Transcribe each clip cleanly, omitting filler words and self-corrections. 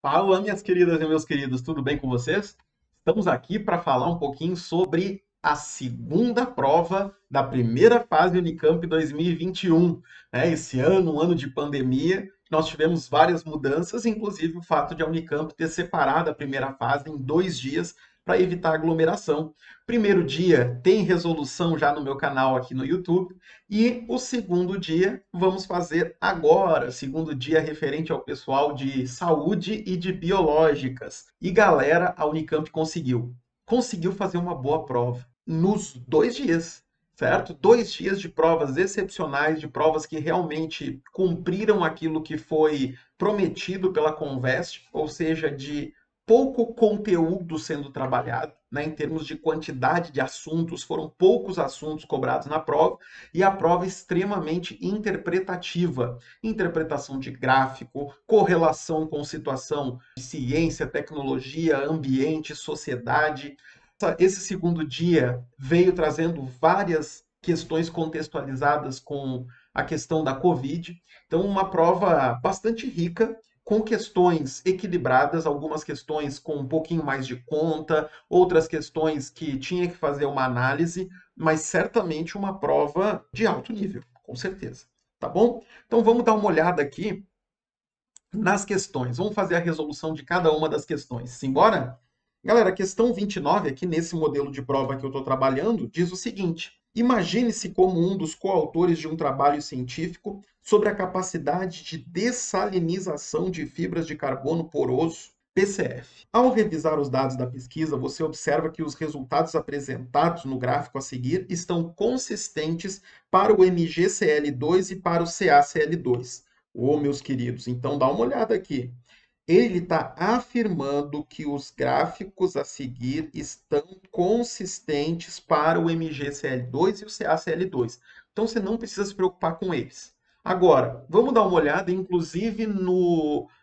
Fala, minhas queridas e meus queridos, tudo bem com vocês? Estamos aqui para falar um pouquinho sobre a segunda prova da primeira fase Unicamp 2021. Esse ano, um ano de pandemia, nós tivemos várias mudanças, inclusive o fato de a Unicamp ter separado a primeira fase em 2 dias para evitar aglomeração. Primeiro dia tem resolução já no meu canal aqui no YouTube. E o segundo dia vamos fazer agora, segundo dia referente ao pessoal de saúde e de biológicas. E galera, a Unicamp conseguiu fazer uma boa prova nos 2 dias, certo? 2 dias de provas excepcionais, de provas que realmente cumpriram aquilo que foi prometido pela Conveste, ou seja, de pouco conteúdo sendo trabalhado, né, em termos de quantidade de assuntos, foram poucos assuntos cobrados na prova, e a prova é extremamente interpretativa. Interpretação de gráfico, correlação com situação de ciência, tecnologia, ambiente, sociedade. Esse segundo dia veio trazendo várias questões contextualizadas com a questão da Covid. Então, uma prova bastante rica, com questões equilibradas, algumas questões com um pouquinho mais de conta, outras questões que tinha que fazer uma análise, mas certamente uma prova de alto nível, com certeza. Tá bom? Então vamos dar uma olhada aqui nas questões. Vamos fazer a resolução de cada uma das questões. Simbora? Galera, a questão 29, aqui nesse modelo de prova que eu estou trabalhando, diz o seguinte: imagine-se como um dos coautores de um trabalho científico sobre a capacidade de dessalinização de fibras de carbono poroso, PCF. Ao revisar os dados da pesquisa, você observa que os resultados apresentados no gráfico a seguir estão consistentes para o MgCl2 e para o CaCl2. Ô, meus queridos, então dá uma olhada aqui. Ele está afirmando que os gráficos a seguir estão consistentes para o MgCl2 e o CaCl2. Então você não precisa se preocupar com eles. Agora, vamos dar uma olhada, inclusive,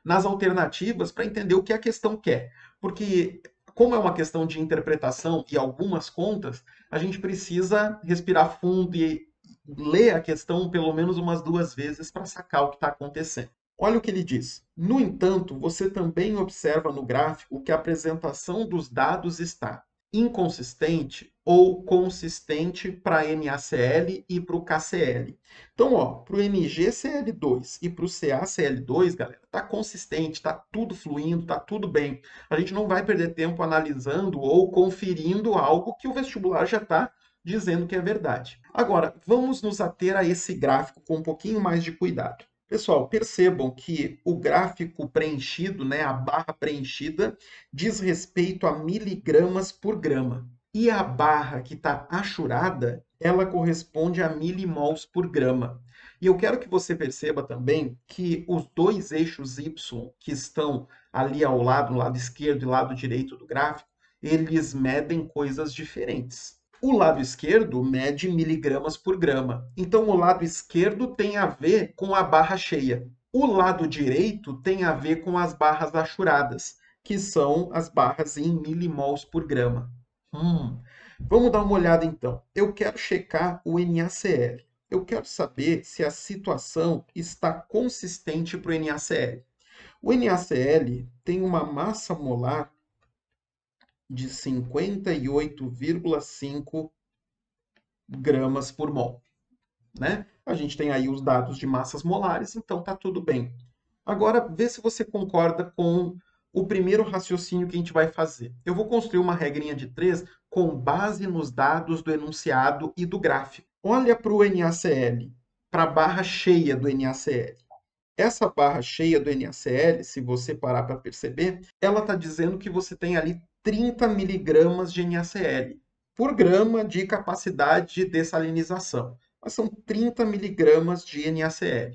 nas alternativas para entender o que a questão quer. Porque, como é uma questão de interpretação e algumas contas, a gente precisa respirar fundo e ler a questão pelo menos umas 2 vezes para sacar o que está acontecendo. Olha o que ele diz. No entanto, você também observa no gráfico que a apresentação dos dados está inconsistente ou consistente para NaCl e para o KCl. Então, para o MgCl2 e para o CaCl2, galera, está consistente, está tudo fluindo, está tudo bem. A gente não vai perder tempo analisando ou conferindo algo que o vestibular já está dizendo que é verdade. Agora, vamos nos ater a esse gráfico com um pouquinho mais de cuidado. Pessoal, percebam que o gráfico preenchido, né, a barra preenchida, diz respeito a miligramas por grama. E a barra que está achurada, ela corresponde a milimols por grama. E eu quero que você perceba também que os dois eixos Y que estão ali ao lado, no lado esquerdo e lado direito do gráfico, eles medem coisas diferentes. O lado esquerdo mede miligramas por grama. Então, o lado esquerdo tem a ver com a barra cheia. O lado direito tem a ver com as barras achuradas, que são as barras em milimols por grama. Vamos dar uma olhada então. Eu quero checar o NaCl. Eu quero saber se a situação está consistente para o NaCl. O NaCl tem uma massa molar de 58,5 gramas por mol, né? A gente tem aí os dados de massas molares, então tá tudo bem. Agora, vê se você concorda com o primeiro raciocínio que a gente vai fazer. Eu vou construir uma regrinha de 3 com base nos dados do enunciado e do gráfico. Olha para o NaCl, para a barra cheia do NaCl. Essa barra cheia do NaCl, se você parar para perceber, ela está dizendo que você tem ali 30 miligramas de NaCl por grama de capacidade de dessalinização. Mas são 30 miligramas de NaCl.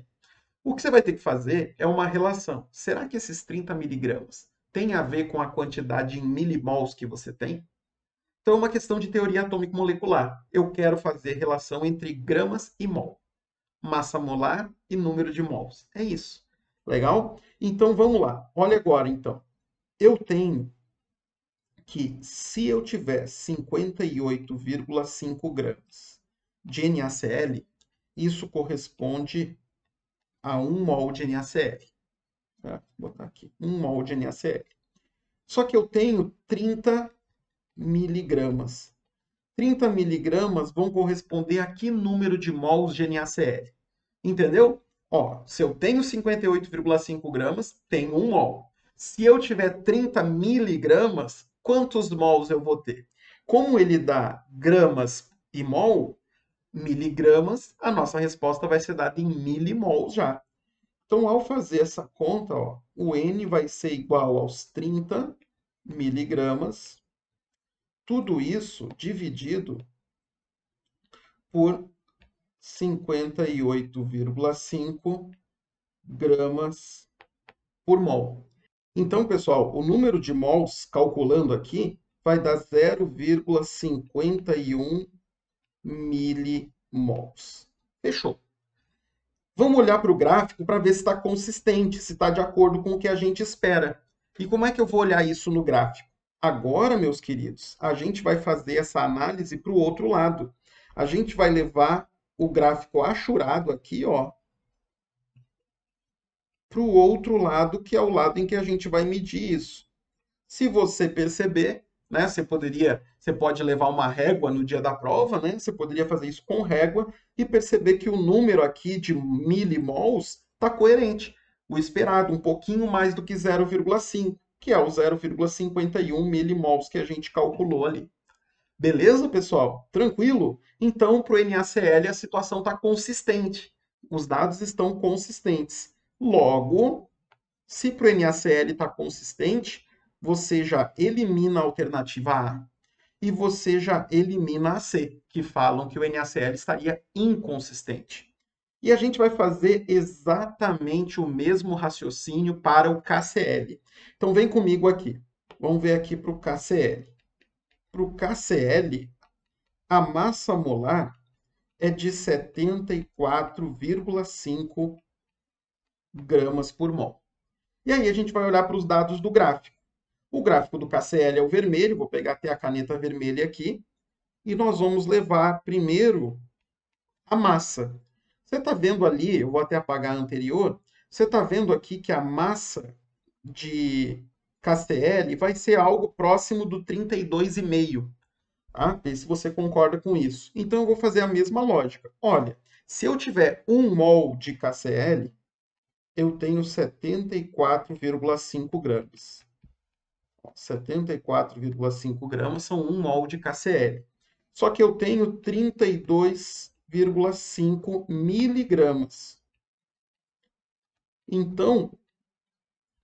O que você vai ter que fazer é uma relação. Será que esses 30 miligramas têm a ver com a quantidade em milimols que você tem? Então, é uma questão de teoria atômico-molecular. Eu quero fazer relação entre gramas e mol. Massa molar e número de mols. É isso. Legal? Então, vamos lá. Olha agora, então. Eu tenho que, se eu tiver 58,5 gramas de NaCl, isso corresponde a 1 mol de NaCl. Vou botar aqui, 1 mol de NaCl. Só que eu tenho 30 miligramas. 30 miligramas vão corresponder a que número de mols de NaCl? Entendeu? Ó, se eu tenho 58,5 gramas, tenho 1 mol. Se eu tiver 30 miligramas, quantos mols eu vou ter? Como ele dá gramas e mol, miligramas, a nossa resposta vai ser dada em milimols já. Então, ao fazer essa conta, ó, o N vai ser igual aos 30 miligramas, tudo isso dividido por 58,5 gramas por mol. Então, pessoal, o número de mols, calculando aqui, vai dar 0,51 milimols. Fechou. Vamos olhar para o gráfico para ver se está consistente, se está de acordo com o que a gente espera. E como é que eu vou olhar isso no gráfico? Agora, meus queridos, a gente vai fazer essa análise para o outro lado. A gente vai levar o gráfico achurado aqui, ó, para o outro lado, que é o lado em que a gente vai medir isso. Se você perceber, né, você pode levar uma régua no dia da prova, né? Você poderia fazer isso com régua e perceber que o número aqui de milimols está coerente. O esperado, um pouquinho mais do que 0,5, que é o 0,51 milimols que a gente calculou ali. Beleza, pessoal? Tranquilo? Então, para o NaCl, a situação está consistente. Os dados estão consistentes. Logo, se para o NaCl está consistente, você já elimina a alternativa A e você já elimina a C, que falam que o NaCl estaria inconsistente. E a gente vai fazer exatamente o mesmo raciocínio para o KCl. Então vem comigo aqui. Vamos ver aqui para o KCl. Para o KCl, a massa molar é de 74,5 gramas por mol. E aí a gente vai olhar para os dados do gráfico. O gráfico do KCl é o vermelho, vou pegar até a caneta vermelha aqui, e nós vamos levar primeiro a massa. Você está vendo ali, eu vou até apagar a anterior, você está vendo aqui que a massa de KCl vai ser algo próximo do 32,5. Tá? Vê se você concorda com isso. Então eu vou fazer a mesma lógica. Olha, se eu tiver 1 mol de KCl, eu tenho 74,5 gramas. 74,5 gramas são 1 mol de KCl. Só que eu tenho 32,5 miligramas. Então,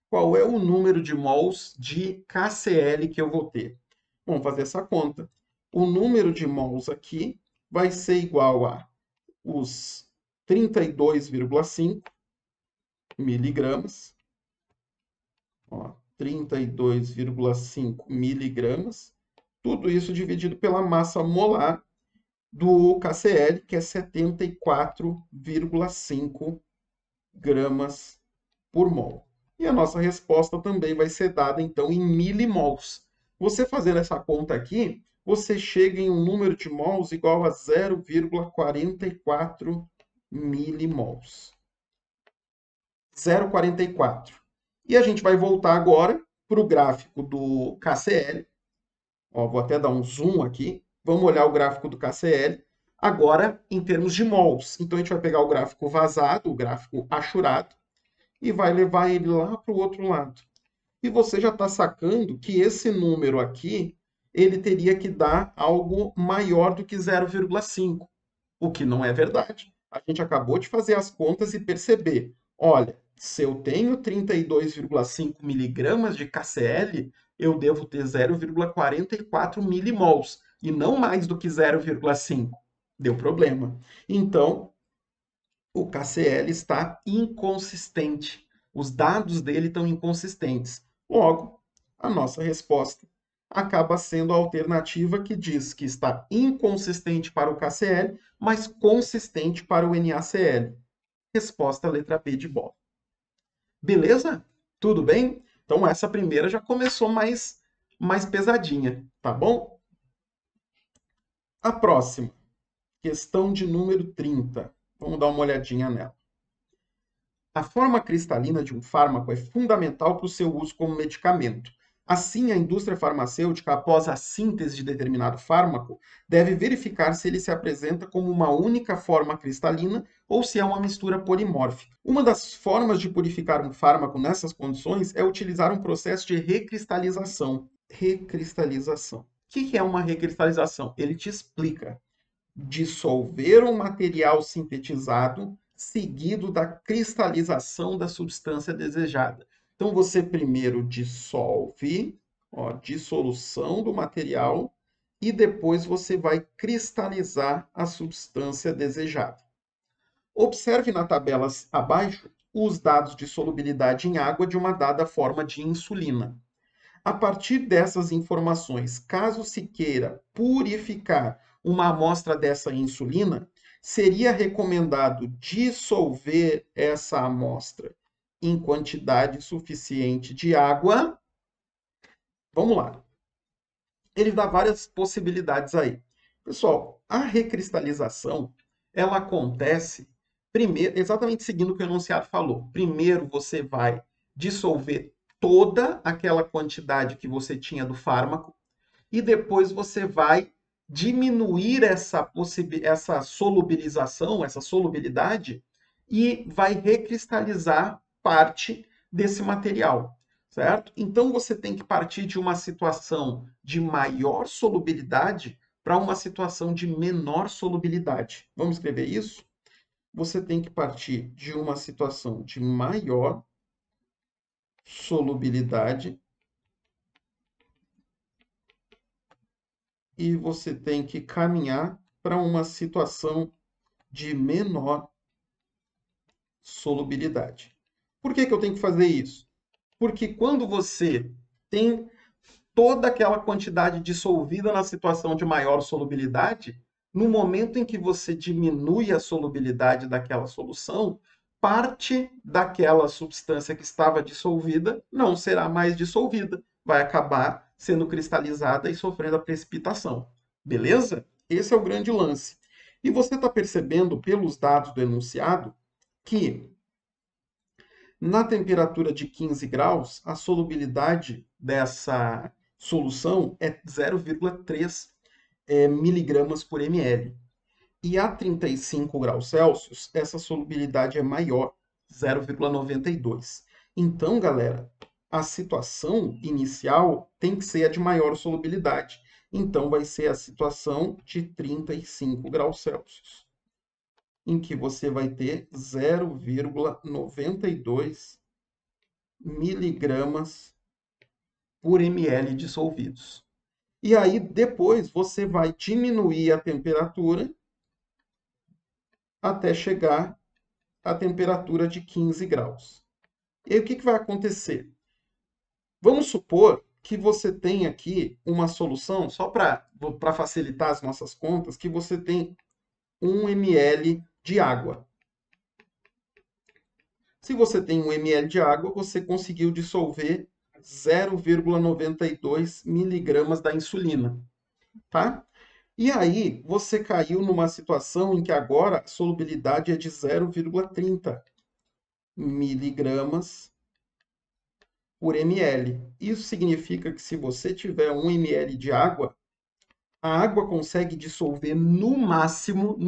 qual é o número de mols de KCl que eu vou ter? Vamos fazer essa conta. O número de mols aqui vai ser igual a os 32,5 miligramas. 32,5 miligramas. Tudo isso dividido pela massa molar do KCl, que é 74,5 gramas por mol. E a nossa resposta também vai ser dada, então, em milimols. Você fazendo essa conta aqui, você chega em um número de mols igual a 0,44 milimols. 0,44. E a gente vai voltar agora para o gráfico do KCl. Ó, vou até dar um zoom aqui. Vamos olhar o gráfico do KCl. Agora, em termos de mols. Então, a gente vai pegar o gráfico vazado, o gráfico achurado, e vai levar ele lá para o outro lado. E você já está sacando que esse número aqui, ele teria que dar algo maior do que 0,5, o que não é verdade. A gente acabou de fazer as contas e perceber, olha, se eu tenho 32,5 miligramas de KCl, eu devo ter 0,44 milimols, e não mais do que 0,5. Deu problema. Então, o KCl está inconsistente. Os dados dele estão inconsistentes. Logo, a nossa resposta acaba sendo a alternativa que diz que está inconsistente para o KCl, mas consistente para o NaCl. Resposta letra B de bola. Beleza? Tudo bem? Então essa primeira já começou mais pesadinha, tá bom? A próxima, questão de número 30. Vamos dar uma olhadinha nela. A forma cristalina de um fármaco é fundamental para o seu uso como medicamento. Assim, a indústria farmacêutica, após a síntese de determinado fármaco, deve verificar se ele se apresenta como uma única forma cristalina ou se é uma mistura polimórfica. Uma das formas de purificar um fármaco nessas condições é utilizar um processo de recristalização. Recristalização. O que é uma recristalização? Ele te explica: dissolver um material sintetizado seguido da cristalização da substância desejada. Então, você primeiro dissolve, ó, dissolução do material, e depois você vai cristalizar a substância desejada. Observe na tabela abaixo os dados de solubilidade em água de uma dada forma de insulina. A partir dessas informações, caso se queira purificar uma amostra dessa insulina, seria recomendado dissolver essa amostra em quantidade suficiente de água. Vamos lá. Ele dá várias possibilidades aí. Pessoal, a recristalização, ela acontece primeiro, exatamente seguindo o que o enunciado falou. Primeiro você vai dissolver toda aquela quantidade que você tinha do fármaco e depois você vai diminuir essa solubilização, essa solubilidade e vai recristalizar parte desse material, certo? Então você tem que partir de uma situação de maior solubilidade para uma situação de menor solubilidade. Vamos escrever isso? Você tem que partir de uma situação de maior solubilidade e você tem que caminhar para uma situação de menor solubilidade. Por que eu tenho que fazer isso? Porque quando você tem toda aquela quantidade dissolvida na situação de maior solubilidade, no momento em que você diminui a solubilidade daquela solução, parte daquela substância que estava dissolvida não será mais dissolvida, vai acabar sendo cristalizada e sofrendo a precipitação. Beleza? Esse é o grande lance. E você está percebendo pelos dados do enunciado que na temperatura de 15 graus, a solubilidade dessa solução é 0,3 miligramas por ml. E a 35 graus Celsius, essa solubilidade é maior, 0,92. Então, galera, a situação inicial tem que ser a de maior solubilidade. Então, vai ser a situação de 35 graus Celsius, em que você vai ter 0,92 miligramas por ml dissolvidos. E aí, depois, você vai diminuir a temperatura até chegar à temperatura de 15 graus. E aí, o que vai acontecer? Vamos supor que você tem aqui uma solução, só para facilitar as nossas contas, que você tem 1 ml de água. Se você tem 1 ml de água, você conseguiu dissolver 0,92 miligramas da insulina, tá? E aí, você caiu numa situação em que agora a solubilidade é de 0,30 miligramas por ml. Isso significa que se você tiver 1 ml de água, a água consegue dissolver no máximo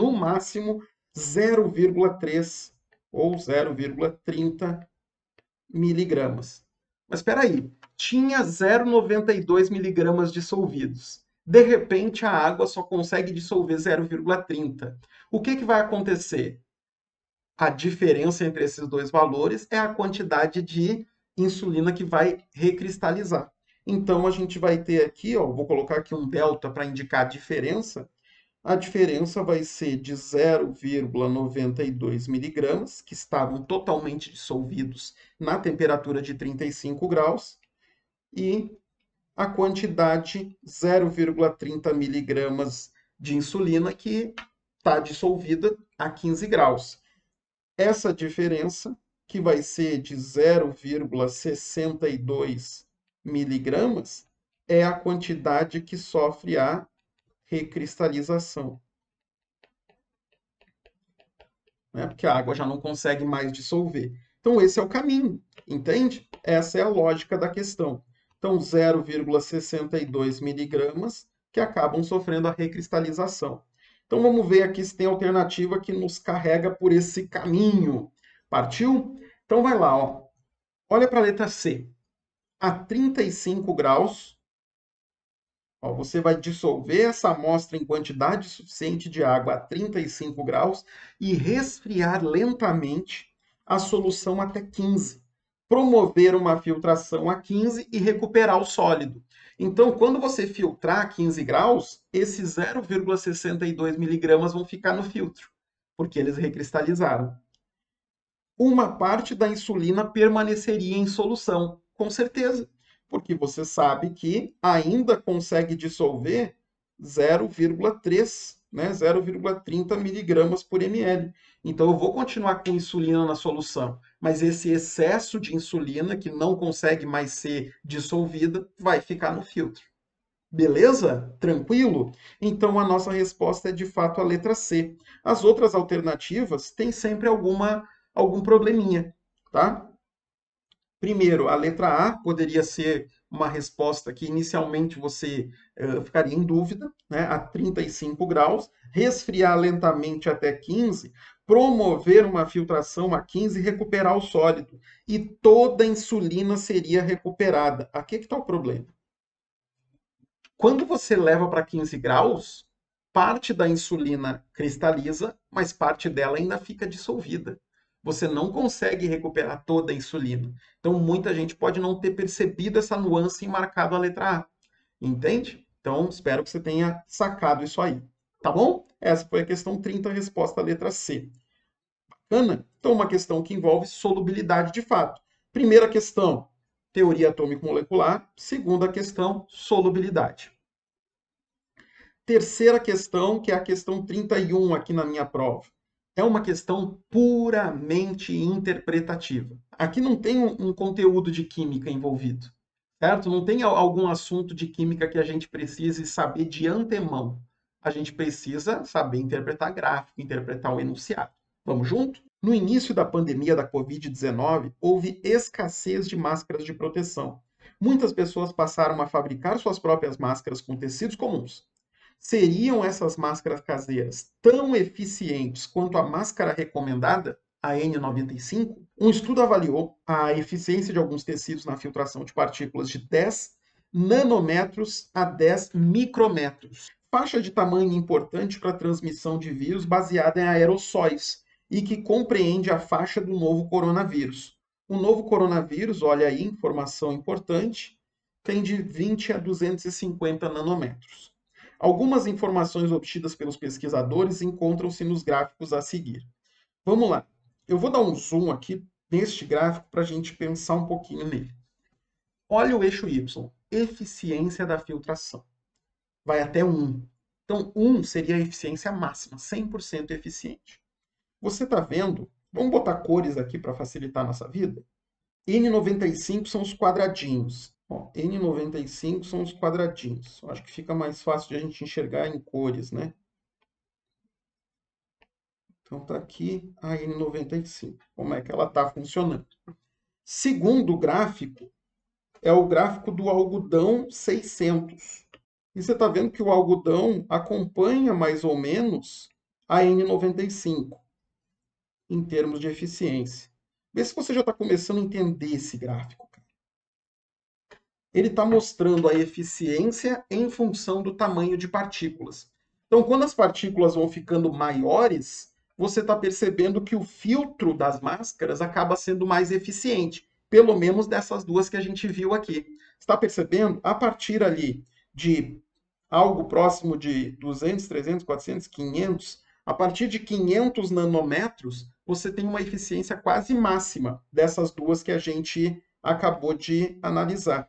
0,3 ou 0,30 miligramas. Mas espera aí, tinha 0,92 miligramas dissolvidos. De repente, a água só consegue dissolver 0,30. O que vai acontecer? A diferença entre esses dois valores é a quantidade de insulina que vai recristalizar. Então, a gente vai ter aqui, ó, vou colocar aqui um delta para indicar a diferença. A diferença vai ser de 0,92 miligramas, que estavam totalmente dissolvidos na temperatura de 35 graus, e a quantidade 0,30 miligramas de insulina, que está dissolvida a 15 graus. Essa diferença, que vai ser de 0,62 miligramas, é a quantidade que sofre a recristalização, né? Porque a água já não consegue mais dissolver. Então, esse é o caminho, entende? Essa é a lógica da questão. Então, 0,62 miligramas que acabam sofrendo a recristalização. Então, vamos ver aqui se tem alternativa que nos carrega por esse caminho. Partiu? Então, vai lá, ó. Olha para a letra C. A 35 graus, ó, você vai dissolver essa amostra em quantidade suficiente de água a 35 graus e resfriar lentamente a solução até 15. Promover uma filtração a 15 e recuperar o sólido. Então, quando você filtrar a 15 graus, esses 0,62 miligramas vão ficar no filtro, porque eles recristalizaram. Uma parte da insulina permaneceria em solução, com certeza, porque você sabe que ainda consegue dissolver 0,3, né, 0,30 miligramas por ml. Então, eu vou continuar com insulina na solução, mas esse excesso de insulina, que não consegue mais ser dissolvida, vai ficar no filtro. Beleza? Tranquilo? Então, a nossa resposta é, de fato, a letra C. As outras alternativas têm sempre algum probleminha, tá? Primeiro, a letra A poderia ser uma resposta que inicialmente você ficaria em dúvida, né? A 35 graus, resfriar lentamente até 15, promover uma filtração a 15 e recuperar o sólido. E toda a insulina seria recuperada. Aqui que está o problema. Quando você leva para 15 graus, parte da insulina cristaliza, mas parte dela ainda fica dissolvida. Você não consegue recuperar toda a insulina. Então, muita gente pode não ter percebido essa nuance e marcado a letra A. Entende? Então, espero que você tenha sacado isso aí. Tá bom? Essa foi a questão 30, resposta à letra C. Bacana? Então, uma questão que envolve solubilidade de fato. Primeira questão, teoria atômico-molecular. Segunda questão, solubilidade. Terceira questão, que é a questão 31 aqui na minha prova. É uma questão puramente interpretativa. Aqui não tem um conteúdo de química envolvido, certo? Não tem algum assunto de química que a gente precise saber de antemão. A gente precisa saber interpretar gráfico, interpretar o enunciado. Vamos junto? No início da pandemia da Covid-19, houve escassez de máscaras de proteção. Muitas pessoas passaram a fabricar suas próprias máscaras com tecidos comuns. Seriam essas máscaras caseiras tão eficientes quanto a máscara recomendada, a N95? Um estudo avaliou a eficiência de alguns tecidos na filtração de partículas de 10 nanômetros a 10 micrômetros. Faixa de tamanho importante para a transmissão de vírus baseada em aerossóis e que compreende a faixa do novo coronavírus. O novo coronavírus, olha aí, informação importante, tem de 20 a 250 nanômetros. Algumas informações obtidas pelos pesquisadores encontram-se nos gráficos a seguir. Vamos lá. Eu vou dar um zoom aqui neste gráfico para a gente pensar um pouquinho nele. Olha o eixo Y, eficiência da filtração. Vai até 1. Então, 1 seria a eficiência máxima, 100% eficiente. Você está vendo? Vamos botar cores aqui para facilitar a nossa vida? N95 são os quadradinhos. Ó, N95 são os quadradinhos. Eu acho que fica mais fácil de a gente enxergar em cores, né? Então tá aqui a N95. Como é que ela está funcionando? Segundo gráfico, é o gráfico do algodão 600. E você está vendo que o algodão acompanha mais ou menos a N95 em termos de eficiência. Vê se você já está começando a entender esse gráfico. Ele está mostrando a eficiência em função do tamanho de partículas. Então, quando as partículas vão ficando maiores, você está percebendo que o filtro das máscaras acaba sendo mais eficiente, pelo menos dessas duas que a gente viu aqui. Está percebendo? A partir ali de algo próximo de 200, 300, 400, 500, a partir de 500 nanômetros, você tem uma eficiência quase máxima dessas duas que a gente acabou de analisar.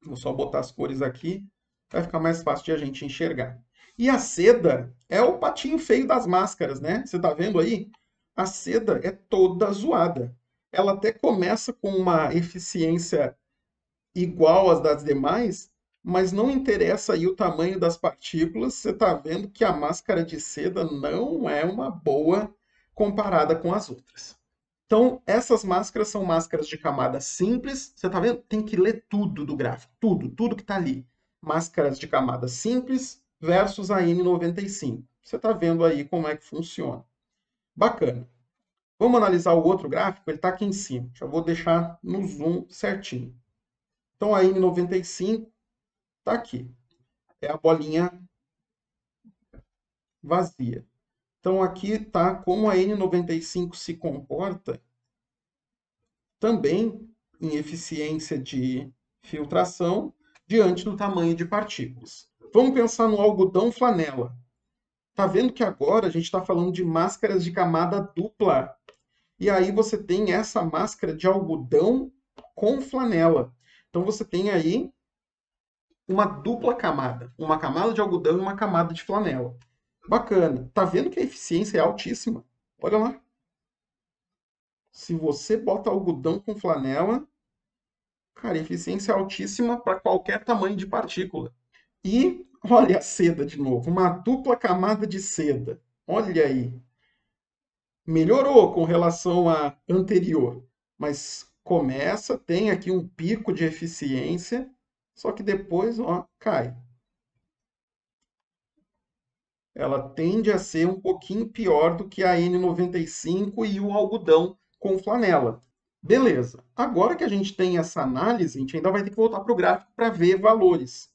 Vou só botar as cores aqui, vai ficar mais fácil de a gente enxergar. E a seda é o patinho feio das máscaras, né? Você tá vendo aí? A seda é toda zoada. Ela até começa com uma eficiência igual às das demais, mas não interessa aí o tamanho das partículas, você tá vendo que a máscara de seda não é uma boa comparada com as outras. Então, essas máscaras são máscaras de camada simples. Você está vendo? Tem que ler tudo do gráfico, tudo que está ali. Máscaras de camada simples versus a N95. Você está vendo aí como é que funciona. Bacana. Vamos analisar o outro gráfico? Ele está aqui em cima. Já vou deixar no zoom certinho. Então, a N95 está aqui. É a bolinha vazia. Então, aqui está como a N95 se comporta também em eficiência de filtração diante do tamanho de partículas. Vamos pensar no algodão flanela. Tá vendo que agora a gente está falando de máscaras de camada dupla. E aí você tem essa máscara de algodão com flanela. Então você tem aí uma dupla camada, uma camada de algodão e uma camada de flanela. Bacana. Tá vendo que a eficiência é altíssima? Olha lá. Se você bota algodão com flanela, cara, eficiência altíssima para qualquer tamanho de partícula. E olha a seda de novo, uma dupla camada de seda. Olha aí. Melhorou com relação à anterior, mas começa, tem aqui um pico de eficiência, só que depois, ó, cai. Ela tende a ser um pouquinho pior do que a N95 e o algodão com flanela. Beleza. Agora que a gente tem essa análise, a gente ainda vai ter que voltar para o gráfico para ver valores.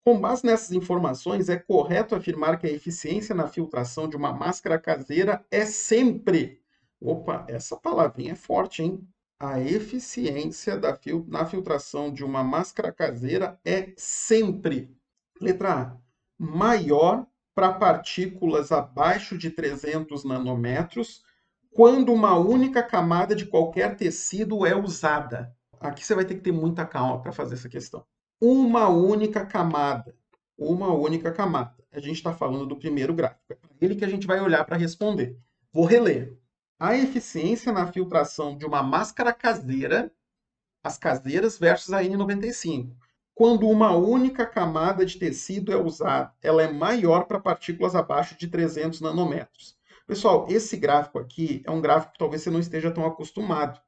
Com base nessas informações, é correto afirmar que a eficiência na filtração de uma máscara caseira é sempre. Opa, essa palavrinha é forte, hein? A eficiência na filtração de uma máscara caseira é sempre. Letra A. Maior para partículas abaixo de 300 nanômetros, quando uma única camada de qualquer tecido é usada. Aqui você vai ter que ter muita calma para fazer essa questão. Uma única camada. Uma única camada. A gente está falando do primeiro gráfico. É para ele que a gente vai olhar para responder. Vou reler. A eficiência na filtração de uma máscara caseira, as caseiras versus a N95. Quando uma única camada de tecido é usada, ela é maior para partículas abaixo de 300 nanômetros. Pessoal, esse gráfico aqui é um gráfico que talvez você não esteja tão acostumado.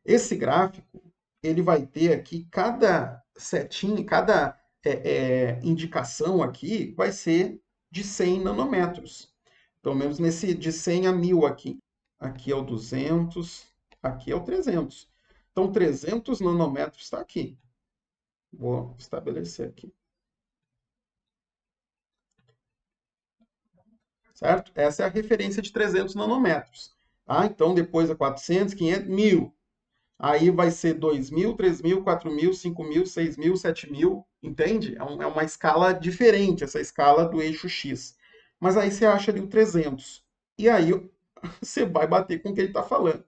Esse gráfico, ele vai ter aqui cada setinha, cada indicação aqui vai ser de 100 nanômetros. Pelo menos nesse de 100 a 1000 aqui. Aqui é o 200, aqui é o 300. Então, 300 nanômetros está aqui. Vou estabelecer aqui. Certo? Essa é a referência de 300 nanômetros. Tá? Então, depois é 400, 500, 1000. Aí vai ser 2.000, 3.000, 4.000, 5.000, 6.000, 7.000, entende? É uma escala diferente, essa escala do eixo X. Mas aí você acha ali o 300. E aí você vai bater com o que ele está falando.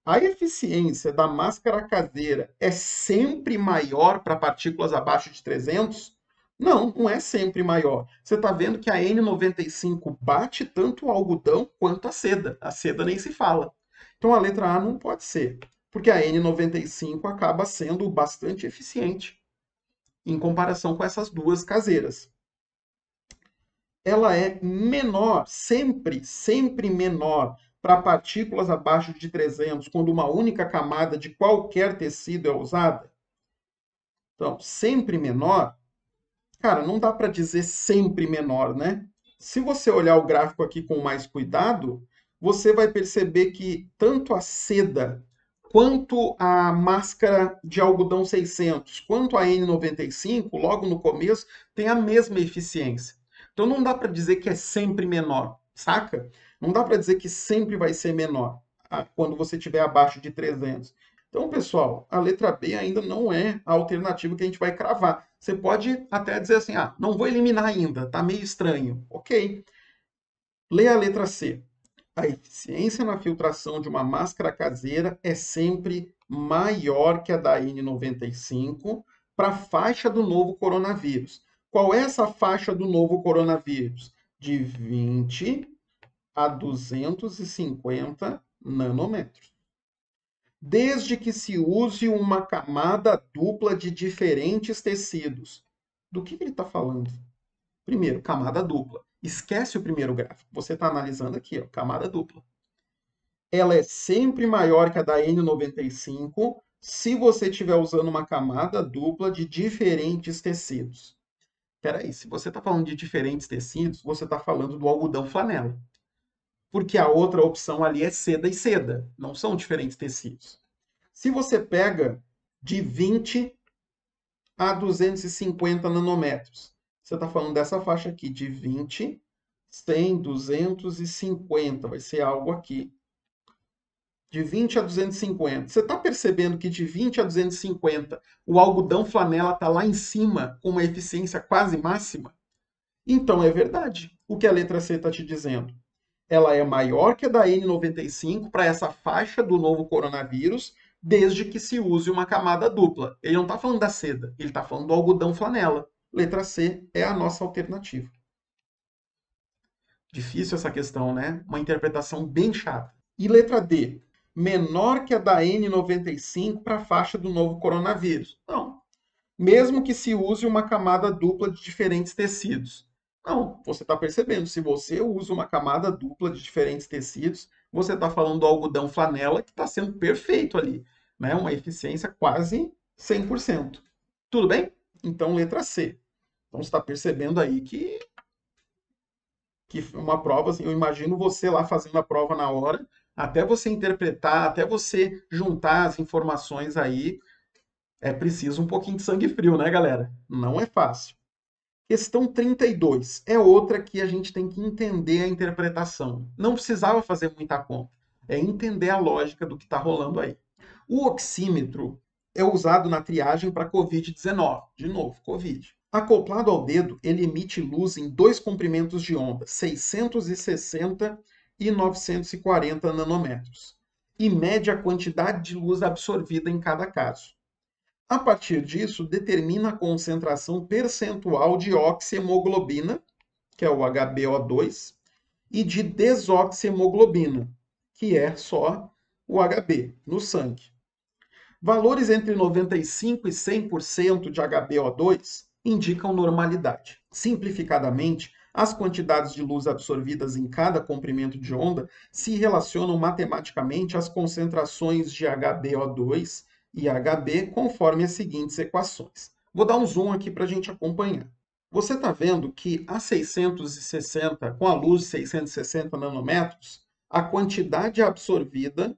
A eficiência da máscara caseira é sempre maior para partículas abaixo de 300? Não, não é sempre maior. Você está vendo que a N95 bate tanto o algodão quanto a seda. A seda nem se fala. Então a letra A não pode ser, porque a N95 acaba sendo bastante eficiente em comparação com essas duas caseiras. Ela é menor, sempre menor para partículas abaixo de 300, quando uma única camada de qualquer tecido é usada. Então, sempre menor, cara, não dá para dizer sempre menor, né? Se você olhar o gráfico aqui com mais cuidado, você vai perceber que tanto a seda quanto a máscara de algodão 600, quanto a N95, logo no começo, tem a mesma eficiência. Então não dá para dizer que é sempre menor, saca? Não dá para dizer que sempre vai ser menor quando você estiver abaixo de 300. Então, pessoal, a letra B ainda não é a alternativa que a gente vai cravar. Você pode até dizer assim, ah, não vou eliminar ainda, tá meio estranho. Ok. Leia a letra C. A eficiência na filtração de uma máscara caseira é sempre maior que a da N95 para a faixa do novo coronavírus. Qual é essa faixa do novo coronavírus? De 20 a 250 nanômetros. Desde que se use uma camada dupla de diferentes tecidos. Do que ele está falando? Primeiro, camada dupla. Esquece o primeiro gráfico. Você está analisando aqui, ó, camada dupla. ela é sempre maior que a da N95 se você estiver usando uma camada dupla de diferentes tecidos. Espera aí, se você está falando de diferentes tecidos, você está falando do algodão flanela. Porque a outra opção ali é seda e seda, não são diferentes tecidos. Se você pega de 20 a 250 nanômetros, você está falando dessa faixa aqui, de 20, 100, 250, vai ser algo aqui. De 20 a 250. Você está percebendo que de 20 a 250 o algodão flanela está lá em cima com uma eficiência quase máxima? Então é verdade o que a letra C está te dizendo. Ela é maior que a da N95 para essa faixa do novo coronavírus, desde que se use uma camada dupla. Ele não está falando da seda, ele está falando do algodão flanela. Letra C é a nossa alternativa. Difícil essa questão, né? Uma interpretação bem chata. E letra D, menor que a da N95 para a faixa do novo coronavírus. Não. Mesmo que se use uma camada dupla de diferentes tecidos. Não, você está percebendo, se você usa uma camada dupla de diferentes tecidos, você está falando do algodão flanela que está sendo perfeito ali, né? Uma eficiência quase 100%. Tudo bem? Então, letra C. Então, você está percebendo aí que uma prova, assim, eu imagino você lá fazendo a prova na hora, até você interpretar, até você juntar as informações aí, é preciso um pouquinho de sangue frio, né, galera? Não é fácil. Questão 32 é outra que a gente tem que entender a interpretação. Não precisava fazer muita conta. É entender a lógica do que está rolando aí. O oxímetro é usado na triagem para Covid-19. De novo, Covid. Acoplado ao dedo, ele emite luz em dois comprimentos de onda, 660 e 940 nanômetros, e mede a quantidade de luz absorvida em cada caso. A partir disso, determina a concentração percentual de oxihemoglobina, que é o HbO2, e de desoxihemoglobina, que é só o Hb, no sangue. Valores entre 95% e 100% de HbO2 indicam normalidade. Simplificadamente, as quantidades de luz absorvidas em cada comprimento de onda se relacionam matematicamente às concentrações de HbO2 e Hb conforme as seguintes equações. Vou dar um zoom aqui para a gente acompanhar. Você está vendo que a 660, com a luz de 660 nanômetros, a quantidade absorvida,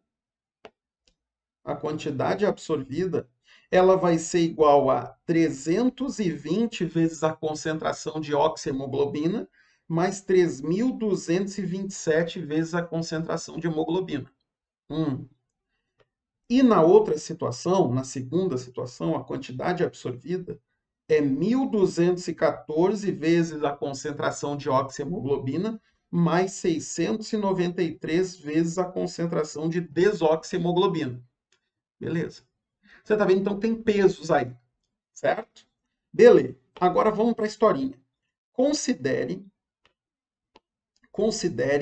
ela vai ser igual a 320 vezes a concentração de oxihemoglobina, mais 3.227 vezes a concentração de hemoglobina. E na outra situação, na segunda situação, a quantidade absorvida é 1.214 vezes a concentração de oxihemoglobina, mais 693 vezes a concentração de desoxihemoglobina. Beleza. Você está vendo, então, tem pesos aí, certo? Beleza. Agora vamos para a historinha. Considere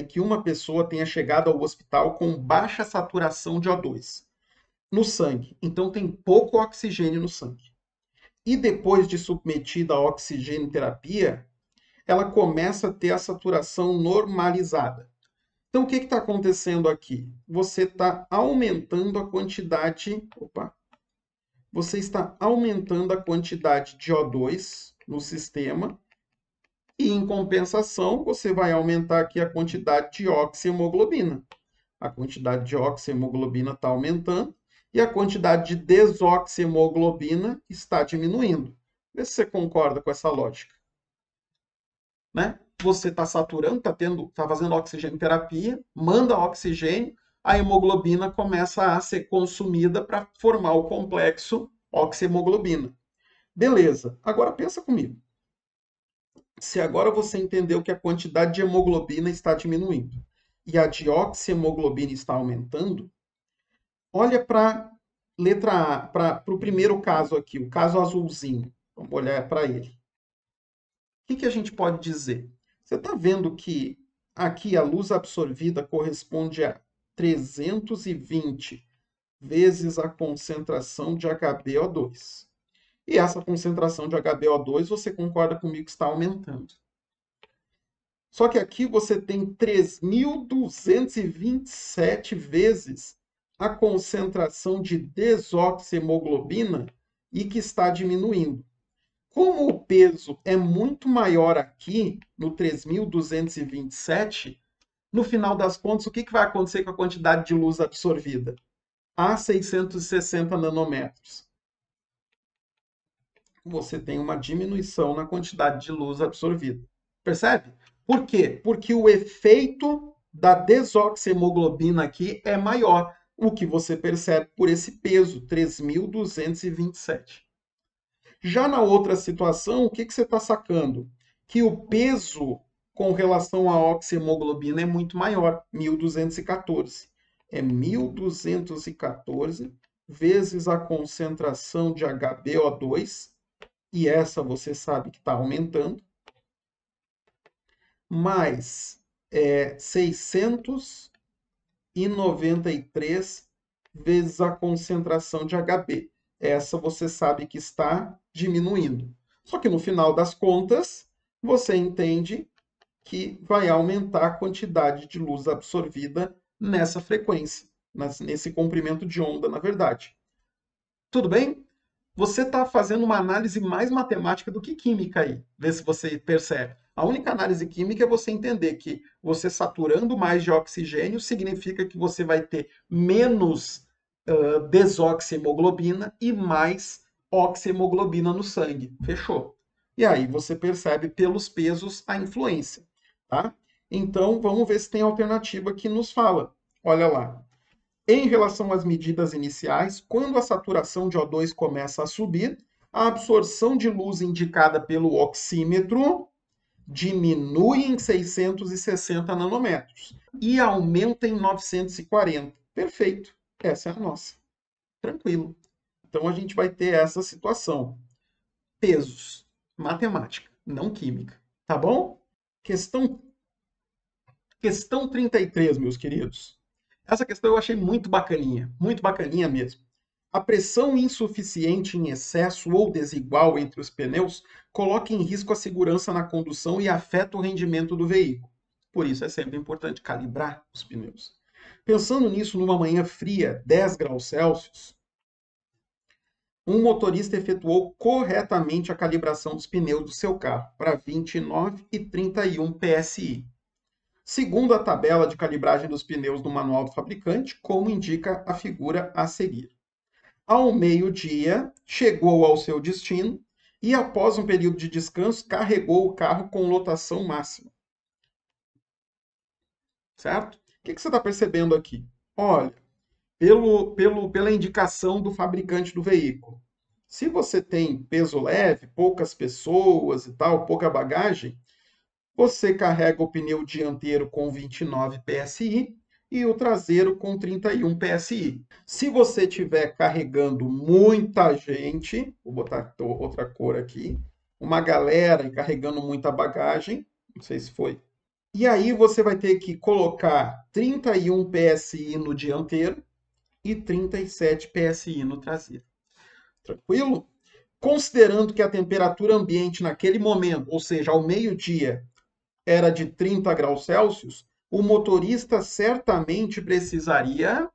que uma pessoa tenha chegado ao hospital com baixa saturação de O2 no sangue. Então, tem pouco oxigênio no sangue. E depois de submetida à oxigênio terapia, ela começa a ter a saturação normalizada. Então, o que está acontecendo aqui? Você está aumentando a quantidade. Você está aumentando a quantidade de O2 no sistema e, em compensação, você vai aumentar aqui a quantidade de oxihemoglobina. A quantidade de oxihemoglobina está aumentando e a quantidade de desoxihemoglobina está diminuindo. Vê se você concorda com essa lógica. Né? Você está saturando, está fazendo oxigênio terapia, manda oxigênio, a hemoglobina começa a ser consumida para formar o complexo oxihemoglobina. Beleza, agora pensa comigo. Se agora você entendeu que a quantidade de hemoglobina está diminuindo e a de oxihemoglobina está aumentando, olha para letra A, para o primeiro caso aqui, o caso azulzinho. Vamos olhar para ele. O que a gente pode dizer? Você está vendo que aqui a luz absorvida corresponde a 320 vezes a concentração de HbO2. E essa concentração de HbO2, você concorda comigo que está aumentando. Só que aqui você tem 3.227 vezes a concentração de desoxihemoglobina e que está diminuindo. Como o peso é muito maior aqui, no 3.227, no final das contas, o que vai acontecer com a quantidade de luz absorvida? A 660 nanômetros. Você tem uma diminuição na quantidade de luz absorvida. Percebe? Por quê? Porque o efeito da desoxihemoglobina aqui é maior, o que você percebe por esse peso, 3.227. Já na outra situação, o que você está sacando? Que o peso com relação à oxihemoglobina é muito maior, 1.214. É 1.214 vezes a concentração de HbO2, e essa você sabe que está aumentando, mais 693 vezes a concentração de Hb. Essa você sabe que está diminuindo. Só que no final das contas, você entende que vai aumentar a quantidade de luz absorvida nessa frequência, nesse comprimento de onda, na verdade. Tudo bem? Você está fazendo uma análise mais matemática do que química aí. Vê se você percebe. A única análise química é você entender que você saturando mais de oxigênio significa que você vai ter menos desoxihemoglobina e mais oxihemoglobina no sangue. Fechou. E aí você percebe pelos pesos a influência. Tá? Então, vamos ver se tem alternativa que nos fala. Olha lá. Em relação às medidas iniciais, quando a saturação de O2 começa a subir, a absorção de luz indicada pelo oxímetro diminui em 660 nanômetros e aumenta em 940. Perfeito. Essa é a nossa. Tranquilo. Então a gente vai ter essa situação. Pesos. Matemática, não química. Tá bom? Questão 33, meus queridos. Essa questão eu achei muito bacaninha mesmo. A pressão insuficiente em excesso ou desigual entre os pneus coloca em risco a segurança na condução e afeta o rendimento do veículo. Por isso é sempre importante calibrar os pneus. Pensando nisso, numa manhã fria, 10 graus Celsius, um motorista efetuou corretamente a calibração dos pneus do seu carro para 29 e 31 PSI. Segundo a tabela de calibragem dos pneus do manual do fabricante, como indica a figura a seguir. Ao meio-dia, chegou ao seu destino e, após um período de descanso, carregou o carro com lotação máxima. Certo? O que você está percebendo aqui? Olha, pela indicação do fabricante do veículo. Se você tem peso leve, poucas pessoas e tal, pouca bagagem, você carrega o pneu dianteiro com 29 PSI e o traseiro com 31 PSI. Se você estiver carregando muita gente, vou botar outra cor aqui, uma galera carregando muita bagagem, não sei se foi. E aí você vai ter que colocar 31 PSI no dianteiro e 37 PSI no traseiro. Tranquilo? Considerando que a temperatura ambiente naquele momento, ou seja, ao meio-dia, era de 30 graus Celsius, o motorista certamente precisaria.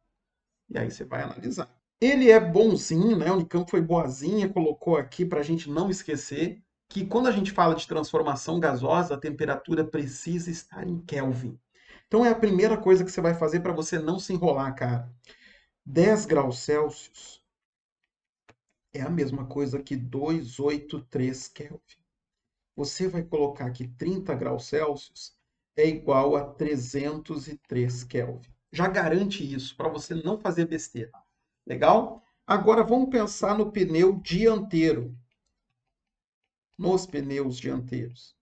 E aí você vai analisar. Ele é bonzinho, né? A Unicamp foi boazinha, colocou aqui para a gente não esquecer que quando a gente fala de transformação gasosa, a temperatura precisa estar em Kelvin. Então é a primeira coisa que você vai fazer para você não se enrolar, cara. 10 graus Celsius é a mesma coisa que 283 Kelvin. Você vai colocar aqui 30 graus Celsius é igual a 303 Kelvin. Já garante isso para você não fazer besteira. Legal? Agora vamos pensar no pneu dianteiro. Nos pneus dianteiros.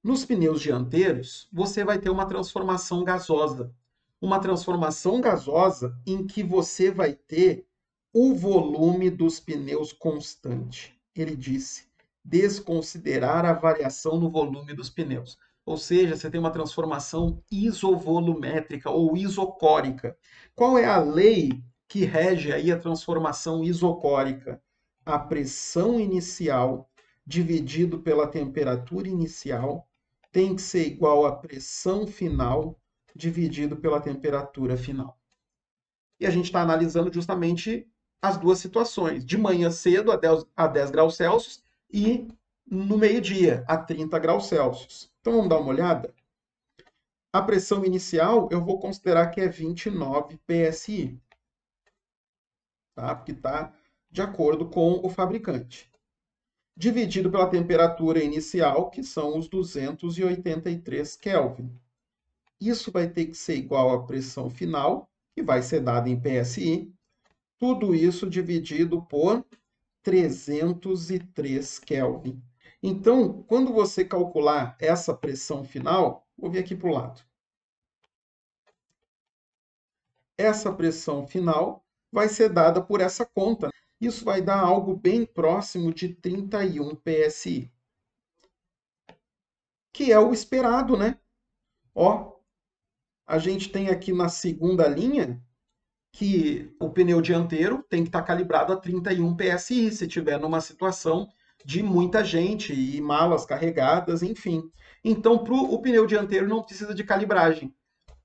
Nos pneus dianteiros, você vai ter uma transformação gasosa. Uma transformação gasosa em que você vai ter o volume dos pneus constante. Ele disse: desconsiderar a variação no volume dos pneus. Ou seja, você tem uma transformação isovolumétrica ou isocórica. Qual é a lei que rege aí a transformação isocórica? A pressão inicial dividido pela temperatura inicial tem que ser igual à pressão final dividido pela temperatura final. E a gente está analisando justamente as duas situações, de manhã cedo a 10 graus Celsius e no meio-dia a 30 graus Celsius. Então vamos dar uma olhada? A pressão inicial eu vou considerar que é 29 PSI, tá? Porque está de acordo com o fabricante. Dividido pela temperatura inicial, que são os 283 Kelvin. Isso vai ter que ser igual à pressão final, que vai ser dada em PSI. Tudo isso dividido por 303 Kelvin. Então, quando você calcular essa pressão final, vou vir aqui para o lado. Essa pressão final vai ser dada por essa conta. Isso vai dar algo bem próximo de 31 PSI, que é o esperado, né? Ó, a gente tem aqui na segunda linha que o pneu dianteiro tem que estar calibrado a 31 PSI, se tiver numa situação de muita gente e malas carregadas, enfim. Então, o pneu dianteiro não precisa de calibragem.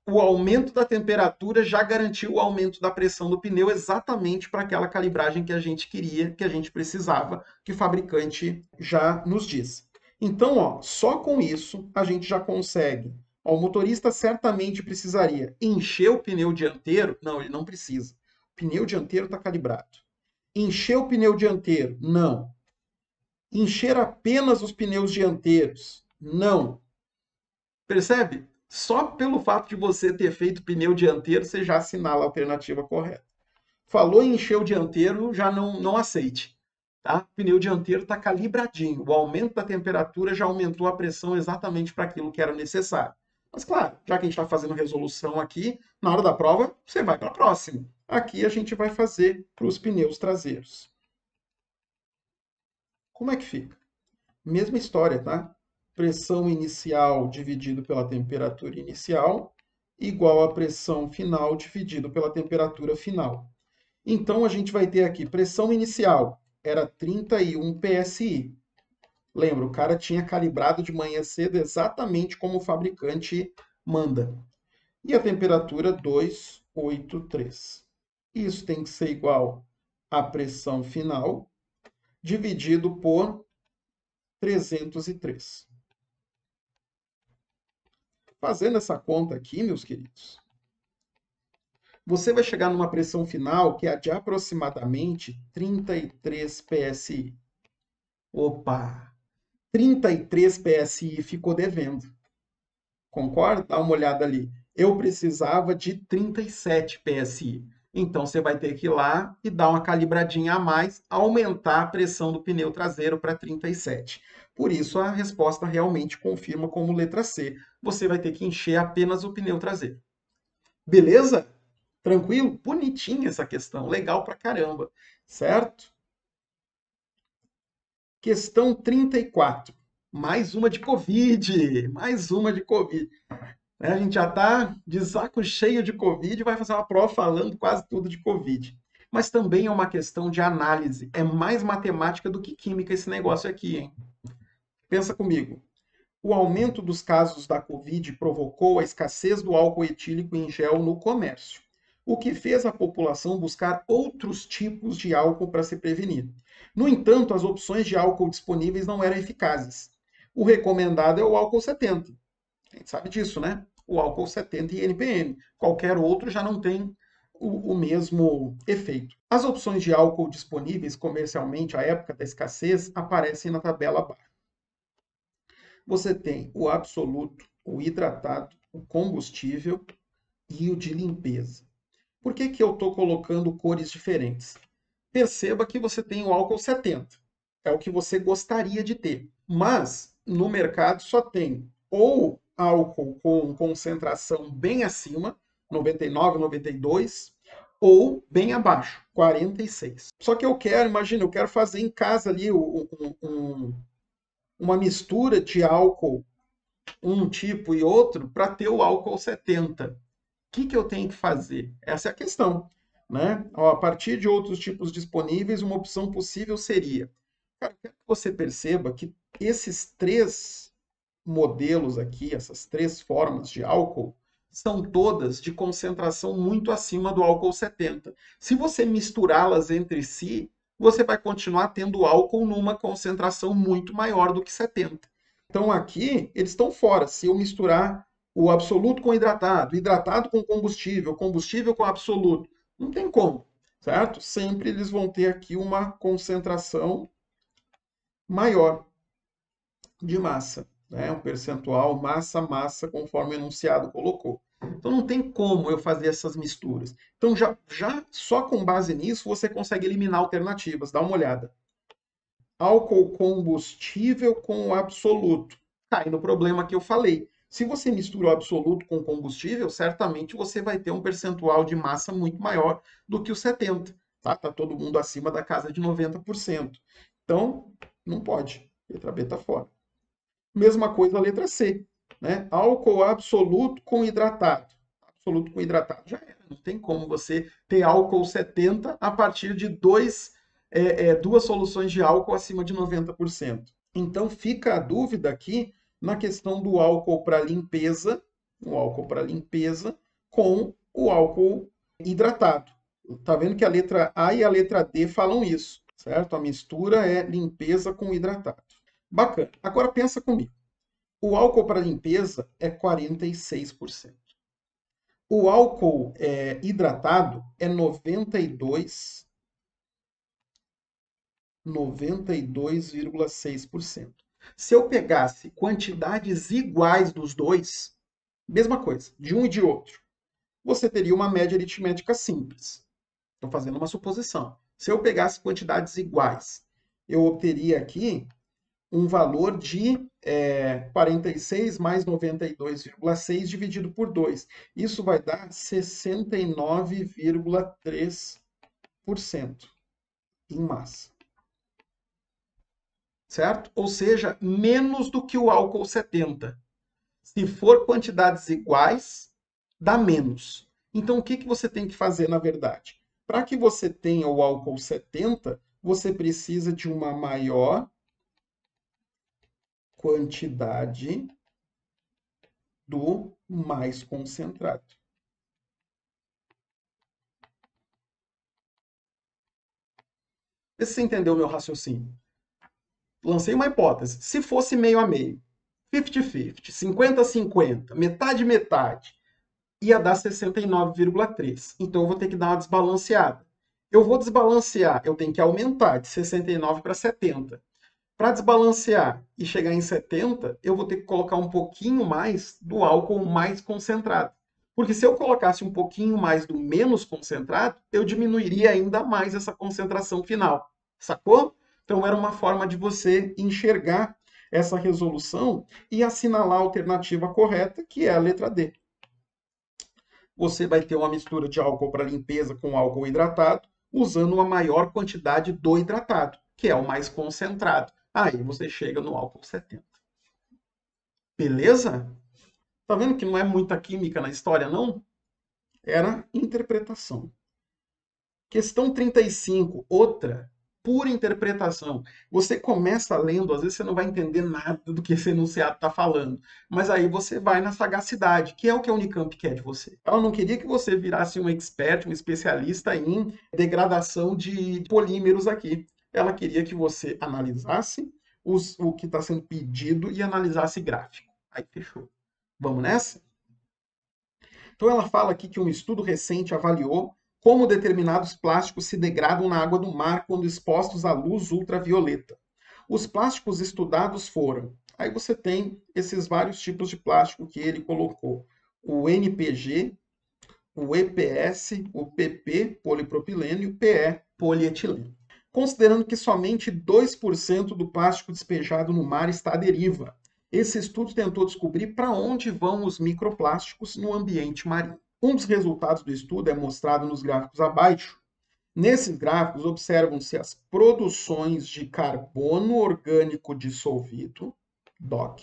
O aumento da temperatura já garantiu o aumento da pressão do pneu exatamente para aquela calibragem que a gente queria, que a gente precisava, que o fabricante já nos diz. Então, ó, só com isso a gente já consegue. Ó, o motorista certamente precisaria encher o pneu dianteiro? Não, ele não precisa. O pneu dianteiro está calibrado. Encher o pneu dianteiro? Não. Encher apenas os pneus dianteiros? Não. Percebe? Só pelo fato de você ter feito pneu dianteiro, você já assinala a alternativa correta. Falou em encher o dianteiro, já não aceite. Tá? O pneu dianteiro está calibradinho. O aumento da temperatura já aumentou a pressão exatamente para aquilo que era necessário. Mas claro, já que a gente está fazendo resolução aqui, na hora da prova, você vai para a próxima. Aqui a gente vai fazer para os pneus traseiros. Como é que fica? Mesma história, tá? Pressão inicial dividido pela temperatura inicial igual a pressão final dividido pela temperatura final. Então, a gente vai ter aqui pressão inicial, era 31 PSI. Lembra, o cara tinha calibrado de manhã cedo exatamente como o fabricante manda. E a temperatura 283. Isso tem que ser igual à pressão final dividido por 303. Fazendo essa conta aqui, meus queridos, você vai chegar numa pressão final que é de aproximadamente 33 PSI. Opa! 33 PSI ficou devendo. Concorda? Dá uma olhada ali. Eu precisava de 37 PSI. Então você vai ter que ir lá e dar uma calibradinha a mais, aumentar a pressão do pneu traseiro para 37. Por isso a resposta realmente confirma como letra C. Você vai ter que encher apenas o pneu traseiro. Beleza? Tranquilo? Bonitinha essa questão. Legal pra caramba. Certo? Questão 34. Mais uma de Covid. Mais uma de Covid. A gente já está de saco cheio de Covid e vai fazer uma prova falando quase tudo de Covid. Mas também é uma questão de análise. É mais matemática do que química esse negócio aqui, hein? Pensa comigo. O aumento dos casos da Covid provocou a escassez do álcool etílico em gel no comércio, o que fez a população buscar outros tipos de álcool para se prevenir. No entanto, as opções de álcool disponíveis não eram eficazes. O recomendado é o álcool 70. A gente sabe disso, né? O álcool 70 e NPN. Qualquer outro já não tem o mesmo efeito. As opções de álcool disponíveis comercialmente à época da escassez aparecem na tabela abaixo. Você tem o absoluto, o hidratado, o combustível e o de limpeza. Por que eu estou colocando cores diferentes? Perceba que você tem o álcool 70. É o que você gostaria de ter. Mas no mercado só tem ou álcool com concentração bem acima, 99, 92, ou bem abaixo, 46. Só que eu quero, imagina, eu quero fazer em casa ali uma mistura de álcool, um tipo e outro, para ter o álcool 70. O que eu tenho que fazer? Essa é a questão. Né? A partir de outros tipos disponíveis, uma opção possível seria... Cara, eu quero que você perceba que esses três modelos aqui, essas 3 formas de álcool, são todas de concentração muito acima do álcool 70. Se você misturá-las entre si, você vai continuar tendo álcool numa concentração muito maior do que 70. Então aqui eles estão fora. Se eu misturar o absoluto com hidratado, hidratado com combustível, combustível com absoluto, não tem como, certo? Sempre eles vão ter aqui uma concentração maior de massa, né? Um percentual massa-massa, conforme o enunciado colocou. Então não tem como eu fazer essas misturas. Então já só com base nisso você consegue eliminar alternativas. Dá uma olhada. Álcool combustível com o absoluto. Cai no problema que eu falei. Se você mistura o absoluto com o combustível, certamente você vai ter um percentual de massa muito maior do que o 70%. Tá todo mundo acima da casa de 90%. Então, não pode. Letra B está fora. Mesma coisa a letra C. Né? Álcool absoluto com hidratado. Absoluto com hidratado. Já era. Não tem como você ter álcool 70 a partir de duas soluções de álcool acima de 90%. Então fica a dúvida aqui na questão do álcool para limpeza, o álcool para limpeza com o álcool hidratado. Tá vendo que a letra A e a letra D falam isso, certo? A mistura é limpeza com hidratado. Bacana. Agora pensa comigo. O álcool para limpeza é 46%. O álcool hidratado é 92,6%. Se eu pegasse quantidades iguais dos dois, mesma coisa, de um e de outro, você teria uma média aritmética simples. Estou fazendo uma suposição. Se eu pegasse quantidades iguais, eu obteria aqui um valor de 46 mais 92,6 dividido por 2. Isso vai dar 69,3% em massa. Certo? Ou seja, menos do que o álcool 70. Se for quantidades iguais, dá menos. Então, o que você tem que fazer, na verdade? Para que você tenha o álcool 70, você precisa de uma maior quantidade do mais concentrado. Você entendeu o meu raciocínio? Lancei uma hipótese. Se fosse meio a meio, 50-50, 50-50, metade, ia dar 69,3. Então eu vou ter que dar uma desbalanceada. Eu vou desbalancear, eu tenho que aumentar de 69 para 70. Para desbalancear e chegar em 70, eu vou ter que colocar um pouquinho mais do álcool mais concentrado. Porque se eu colocasse um pouquinho mais do menos concentrado, eu diminuiria ainda mais essa concentração final. Sacou? Então era uma forma de você enxergar essa resolução e assinalar a alternativa correta, que é a letra D. Você vai ter uma mistura de álcool para limpeza com álcool hidratado, usando uma maior quantidade do hidratado, que é o mais concentrado. Aí você chega no álcool 70. Beleza? Tá vendo que não é muita química na história, não? Era interpretação. Questão 35, outra, pura interpretação. Você começa lendo, às vezes você não vai entender nada do que esse enunciado está falando, mas aí você vai na sagacidade, que é o que a Unicamp quer de você. Ela não queria que você virasse um expert, um especialista em degradação de polímeros aqui. Ela queria que você analisasse o que está sendo pedido e analisasse gráfico. Aí fechou. Vamos nessa? Então ela fala aqui que um estudo recente avaliou como determinados plásticos se degradam na água do mar quando expostos à luz ultravioleta. Os plásticos estudados foram... Aí você tem esses vários tipos de plástico que ele colocou. O NPG, o EPS, o PP, polipropileno, e o PE, polietileno. Considerando que somente 2% do plástico despejado no mar está à deriva, esse estudo tentou descobrir para onde vão os microplásticos no ambiente marinho. Um dos resultados do estudo é mostrado nos gráficos abaixo. Nesses gráficos, observam-se as produções de carbono orgânico dissolvido, DOC,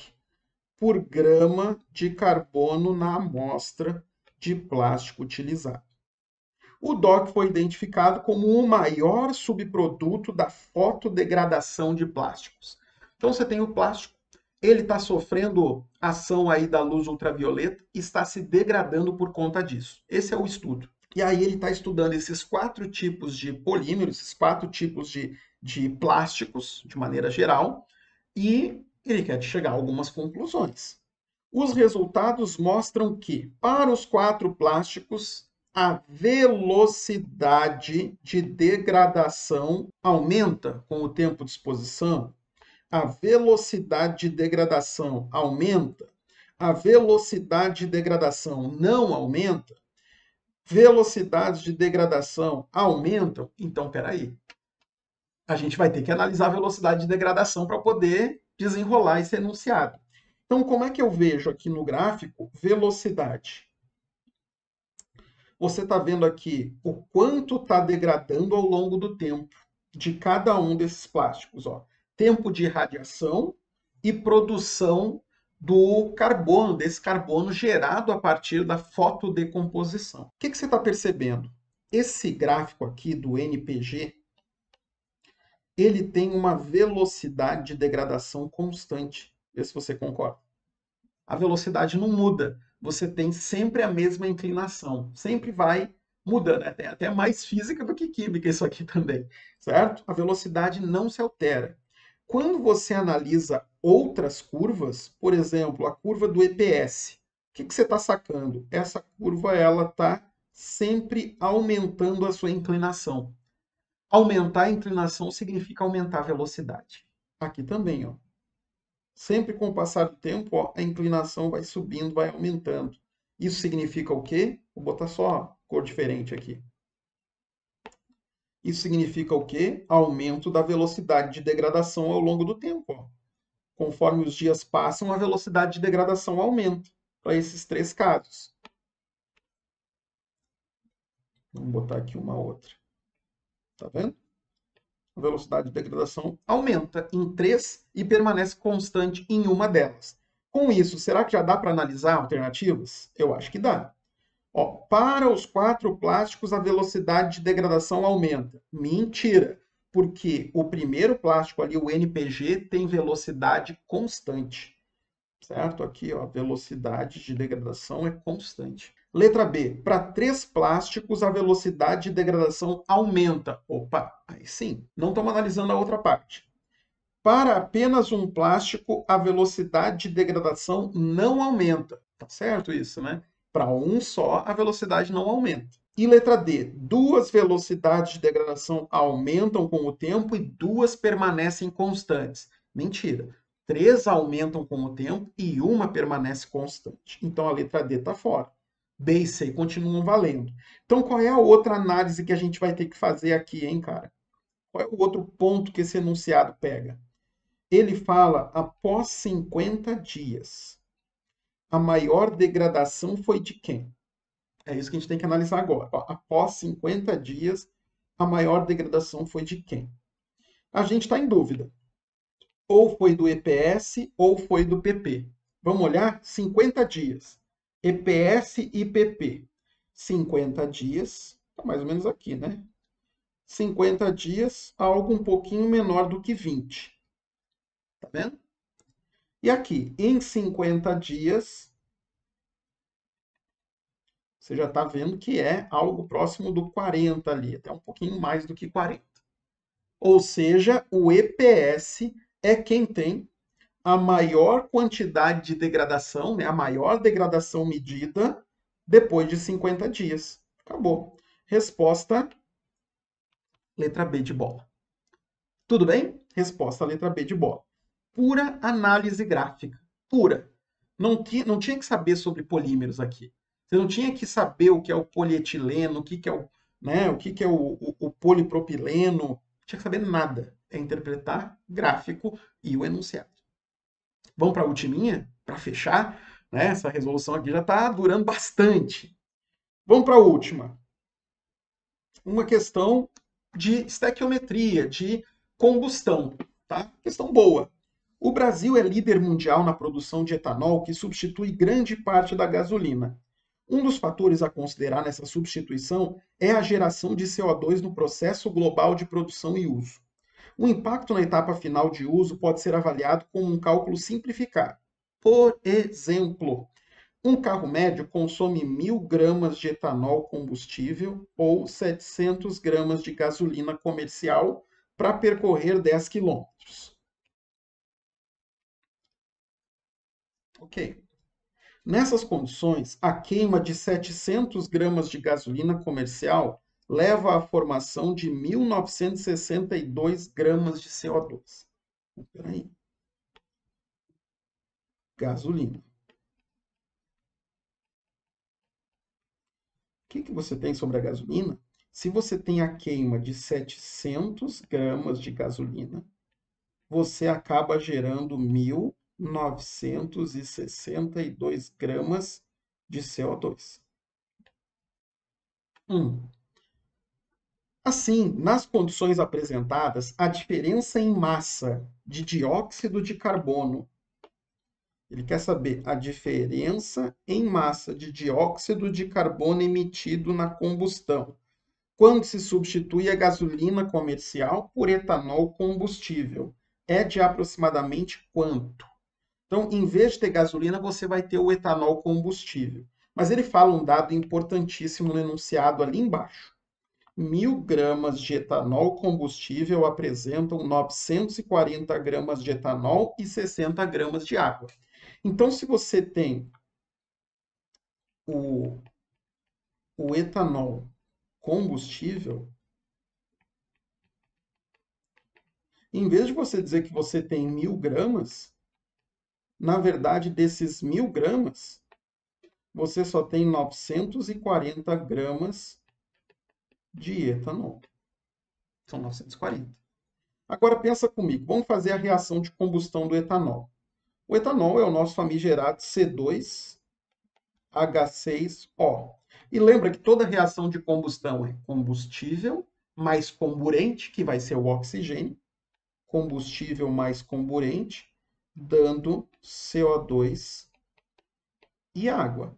por grama de carbono na amostra de plástico utilizado. O DOC foi identificado como o maior subproduto da fotodegradação de plásticos. Então você tem o plástico, ele está sofrendo ação aí da luz ultravioleta e está se degradando por conta disso. Esse é o estudo. E aí ele está estudando esses 4 tipos de polímeros, esses 4 tipos de plásticos, de maneira geral, e ele quer chegar a algumas conclusões. Os resultados mostram que, para os 4 plásticos, a velocidade de degradação aumenta com o tempo de exposição, a velocidade de degradação aumenta, a velocidade de degradação não aumenta, velocidades de degradação aumentam. Então, peraí, a gente vai ter que analisar a velocidade de degradação para poder desenrolar esse enunciado. Então, como é que eu vejo aqui no gráfico velocidade? Você está vendo aqui o quanto está degradando ao longo do tempo de cada um desses plásticos. Ó. Tempo de radiação e produção do carbono, desse carbono gerado a partir da fotodecomposição. O que você está percebendo? Esse gráfico aqui do NPG, ele tem uma velocidade de degradação constante. Vê se você concorda. A velocidade não muda. Você tem sempre a mesma inclinação. Sempre vai mudando. É até mais física do que química isso aqui também, certo? A velocidade não se altera. Quando você analisa outras curvas, por exemplo, a curva do EPS, o que você está sacando? Essa curva ela está sempre aumentando a sua inclinação. Aumentar a inclinação significa aumentar a velocidade. Aqui também, ó. Sempre com o passar do tempo, ó, a inclinação vai subindo, vai aumentando. Isso significa o quê? Vou botar só cor diferente aqui. Isso significa o quê? Aumento da velocidade de degradação ao longo do tempo. Ó. Conforme os dias passam, a velocidade de degradação aumenta para esses 3 casos. Vamos botar aqui uma outra. Tá vendo? A velocidade de degradação aumenta em 3 e permanece constante em uma delas. Com isso, será que já dá para analisar alternativas? Eu acho que dá. Ó, para os 4 plásticos, a velocidade de degradação aumenta. Mentira, porque o primeiro plástico ali, o NPG, tem velocidade constante. Certo? Aqui, ó, velocidade de degradação é constante. Letra B. Para 3 plásticos, a velocidade de degradação aumenta. Opa, aí sim. Não estamos analisando a outra parte. Para apenas um plástico, a velocidade de degradação não aumenta. Tá certo isso, né? Para um só, a velocidade não aumenta. E letra D. 2 velocidades de degradação aumentam com o tempo e 2 permanecem constantes. Mentira. 3 aumentam com o tempo e uma permanece constante. Então a letra D está fora. B e C continuam valendo. Então qual é a outra análise que a gente vai ter que fazer aqui, hein, cara? Qual é o outro ponto que esse enunciado pega? Ele fala após 50 dias. A maior degradação foi de quem? É isso que a gente tem que analisar agora. Após 50 dias, a maior degradação foi de quem? A gente está em dúvida. Ou foi do EPS ou foi do PP. Vamos olhar? 50 dias. EPS e PP. 50 dias, está mais ou menos aqui, né? 50 dias, algo um pouquinho menor do que 20. Tá vendo? E aqui, em 50 dias, você já está vendo que é algo próximo do 40 ali, até um pouquinho mais do que 40. Ou seja, o EPS é quem tem a maior quantidade de degradação, né, a maior degradação medida depois de 50 dias. Acabou. Resposta, letra B de bola. Tudo bem? Resposta, letra B de bola. Pura análise gráfica. Pura. Não tinha que saber sobre polímeros aqui. Você não tinha que saber o que é o polietileno, o que é o, né, o que é o polipropileno. Não tinha que saber nada. É interpretar gráfico e o enunciado. Vamos para a ultiminha? Para fechar? Né? Essa resolução aqui já está durando bastante. Vamos para a última. Uma questão de estequiometria, de combustão. Tá? Questão boa. O Brasil é líder mundial na produção de etanol, que substitui grande parte da gasolina. Um dos fatores a considerar nessa substituição é a geração de CO2 no processo global de produção e uso. O impacto na etapa final de uso pode ser avaliado com um cálculo simplificado. Por exemplo, um carro médio consome 1.000 gramas de etanol combustível ou 700 gramas de gasolina comercial para percorrer 10 quilômetros. Ok. Nessas condições, a queima de 700 gramas de gasolina comercial leva à formação de 1.962 gramas de CO2. Espera aí. Gasolina. O que você tem sobre a gasolina? Se você tem a queima de 700 gramas de gasolina, você acaba gerando 1.962 gramas de CO2. Assim, nas condições apresentadas, a diferença em massa de dióxido de carbono, ele quer saber a diferença em massa de dióxido de carbono emitido na combustão, quando se substitui a gasolina comercial por etanol combustível, é de aproximadamente quanto? Então, em vez de ter gasolina, você vai ter o etanol combustível. Mas ele fala um dado importantíssimo no enunciado ali embaixo. 1.000 gramas de etanol combustível apresentam 940 gramas de etanol e 60 gramas de água. Então, se você tem o, o etanol combustível, em vez de você dizer que você tem 1.000 gramas, na verdade, desses 1.000 gramas, você só tem 940 gramas de etanol. São 940. Agora pensa comigo, vamos fazer a reação de combustão do etanol. O etanol é o nosso famigerado C2H6O. E lembra que toda reação de combustão é combustível mais comburente, que vai ser o oxigênio, combustível mais comburente, dando CO2 e água.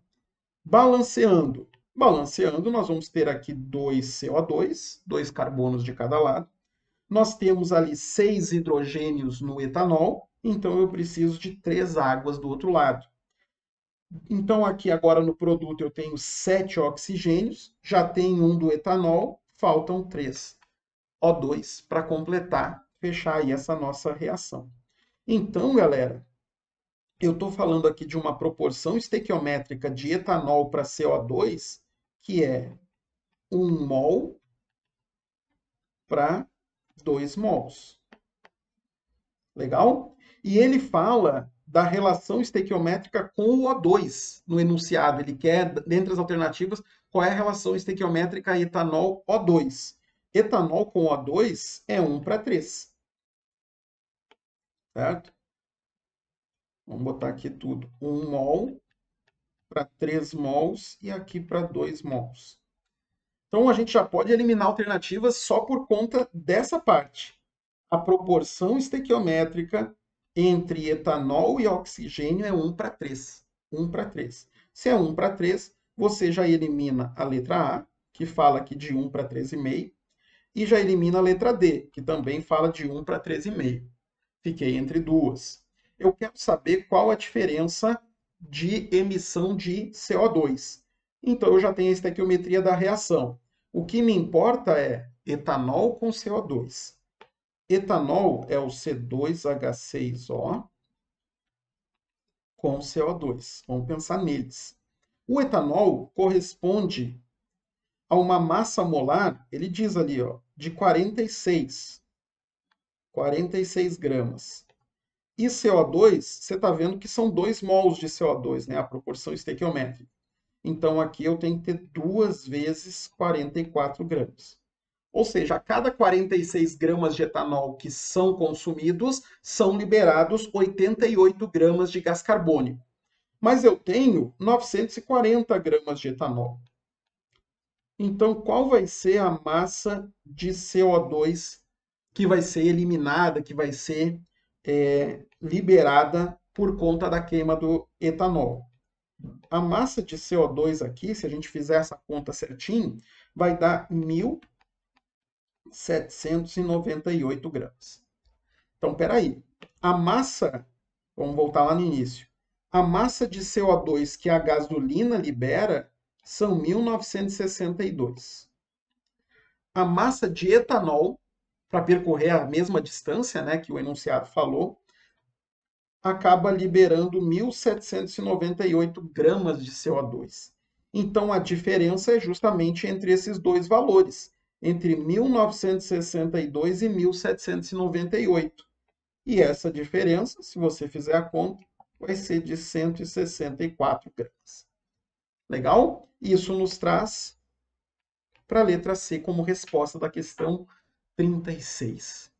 Balanceando. Balanceando, nós vamos ter aqui 2 CO2, 2 carbonos de cada lado. Nós temos ali 6 hidrogênios no etanol, então eu preciso de 3 águas do outro lado. Então, aqui agora no produto eu tenho 7 oxigênios, já tem um do etanol, faltam 3 O2 para completar, fechar aí essa nossa reação. Então, galera, eu estou falando aqui de uma proporção estequiométrica de etanol para CO2, que é 1 mol para 2 mols. Legal? E ele fala da relação estequiométrica com o O2 no enunciado. Ele quer, dentre as alternativas, qual é a relação estequiométrica etanol-O2. Etanol com O2 é 1 para 3. Certo? Vamos botar aqui tudo. 1 mol para 3 mols e aqui para 2 mols. Então, a gente já pode eliminar alternativas só por conta dessa parte. A proporção estequiométrica entre etanol e oxigênio é 1 para 3. 1 para 3. Se é 1 para 3, você já elimina a letra A, que fala aqui de 1 para 3,5, e já elimina a letra D, que também fala de 1 para 3,5. Fiquei entre duas. Eu quero saber qual a diferença de emissão de CO2. Então, eu já tenho a estequiometria da reação. O que me importa é etanol com CO2. Etanol é o C2H6O com CO2. Vamos pensar neles. O etanol corresponde a uma massa molar, ele diz ali, ó, de 46 gramas. E CO2, você está vendo que são 2 mols de CO2, né? A proporção estequiométrica. Então, aqui eu tenho que ter 2 vezes 44 gramas. Ou seja, a cada 46 gramas de etanol que são consumidos, são liberados 88 gramas de gás carbônico. Mas eu tenho 940 gramas de etanol. Então, qual vai ser a massa de CO2 que vai ser eliminada, que vai ser liberada por conta da queima do etanol? A massa de CO2 aqui, se a gente fizer essa conta certinho, vai dar 1.000 1.798 gramas. Então, peraí. A massa, vamos voltar lá no início. A massa de CO2 que a gasolina libera são 1.962. A massa de etanol, para percorrer a mesma distância, né, que o enunciado falou, acaba liberando 1.798 gramas de CO2. Então, a diferença é justamente entre esses dois valores, entre 1962 e 1798. E essa diferença, se você fizer a conta, vai ser de 164 gramas. Legal? Isso nos traz para a letra C como resposta da questão 36.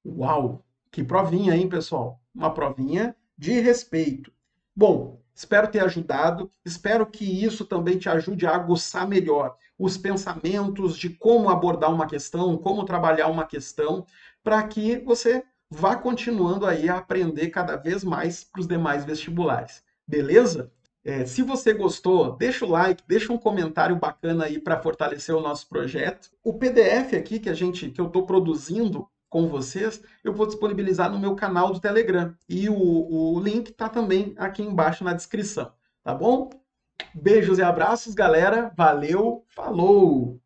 Uau! Que provinha, hein, pessoal? Uma provinha de respeito. Bom, espero ter ajudado, espero que isso também te ajude a aguçar melhor os pensamentos de como abordar uma questão, como trabalhar uma questão, para que você vá continuando aí a aprender cada vez mais para os demais vestibulares. Beleza? Se você gostou, deixa o like, deixa um comentário bacana aí para fortalecer o nosso projeto. O PDF aqui que eu estou produzindo com vocês, eu vou disponibilizar no meu canal do Telegram. E o link está também aqui embaixo na descrição. Tá bom? Beijos e abraços, galera. Valeu, falou!